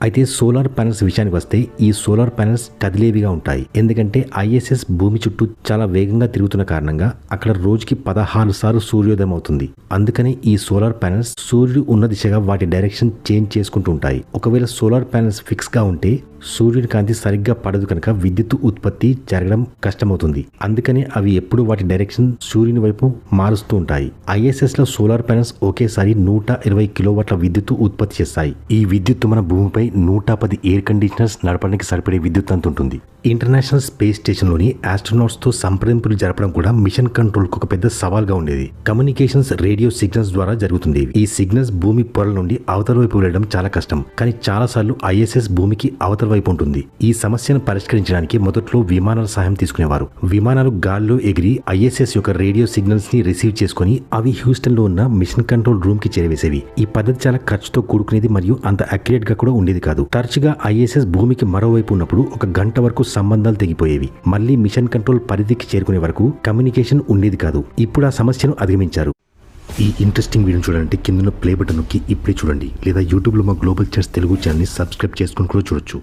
అయితే solar panels విషయానికి వస్తే ఈ సోలార్ ప్యానెల్స్ కదిలేవిగా ఉంటాయి. ఎందుకంటే ఐఎస్ఎస్ భూమి చుట్టూ చాలా వేగంగా తిరుగుతున్న కారణంగా అక్కడ రోజుకి 16 సార్లు సూర్యోదయం అవుతుంది. అందుకని ఈ సోలార్ ప్యానెల్స్ సూర్యుడు ఉన్న దిశగా వాటి డైరెక్షన్ చేంజ్ చేసుకుంటూ ఉంటాయి. ఒకవేళ సోలార్ ప్యానెల్స్ ఫిక్స్ గా ఉంటే సూర్యుని కాంతి సరిగ్గా పడదు కనుక విద్యుత్ ఉత్పత్తి జరగడం కష్టమవుతుంది. అందుకని అవి ఎప్పుడు వాటి డైరెక్షన్ సూర్యుని వైపు మారుస్తూ ఉంటాయి. ఐఎస్ఎస్ లో సోలార్ ప్యానెల్స్ ఒకేసారి 120 కిలోవాట్ల విద్యుత్ ఉత్పత్తి చేస్తాయి. ఈ విద్యుత్ మన భూమిపై 110 ఎయిర్ కండిషనర్స్ నడపడానికి సరిపడే విద్యుత్ అంత ఉంటుంది. ఇంటర్నేషనల్ స్పేస్ స్టేషన్ లోని ఆస్ట్రోనాట్స్ తో సంప్రదింపులు జరపడం కూడా మిషన్ కంట్రోల్ కు ఒక పెద్ద సవాల్గా ఉండేది. కమ్యూనికేషన్స్ రేడియో సిగ్నల్స్ ద్వారా జరుగుతుండేవి. ఈ సిగ్నల్స్ భూమి పొరల నుండి అవతల వైపు వెళ్లడం చాలా కష్టం. కానీ చాలా సార్లు ఐఎస్ఎస్ భూమికి అవతల వైపు ఉంటుంది. ఈ సమస్యను పరిష్కరించడానికి మొదట్లో విమానాల సహాయం తీసుకునేవారు. విమానాలు గాల్లో ఎగిరి ఐఎస్ఎస్ యొక్క రేడియో సిగ్నల్స్ ని రిసీవ్ చేసుకుని అవి హ్యూస్టన్ లో ఉన్న మిషన్ కంట్రోల్ రూమ్ కి చేరవేసేవి. ఈ పద్ధతి చాలా ఖర్చుతో కూడుకునేది మరియు అంత అక్యురేట్ గా కూడా ఉండేది కాదు. తరచుగా ఐఎస్ఎస్ భూమికి మరోవైపు ఉన్నప్పుడు 1 గంట వరకు సంబంధాలు తెగిపోయేవి. మళ్ళీ మిషన్ కంట్రోల్ పరిధికి చేరుకునే వరకు కమ్యూనికేషన్ ఉండేది కాదు. ఇప్పుడు ఆ సమస్యను అధిగమించారు. ఈ ఇంట్రెస్టింగ్ వీడియో చూడాలంటే కింద ప్లే బటన్ నొక్కి ఇప్పుడే చూడండి, లేదా యూట్యూబ్లో మా గ్లోబల్ చర్చ్ తెలుగు ఛానల్ని సబ్స్క్రైబ్ చేసుకుని కూడా చూడొచ్చు.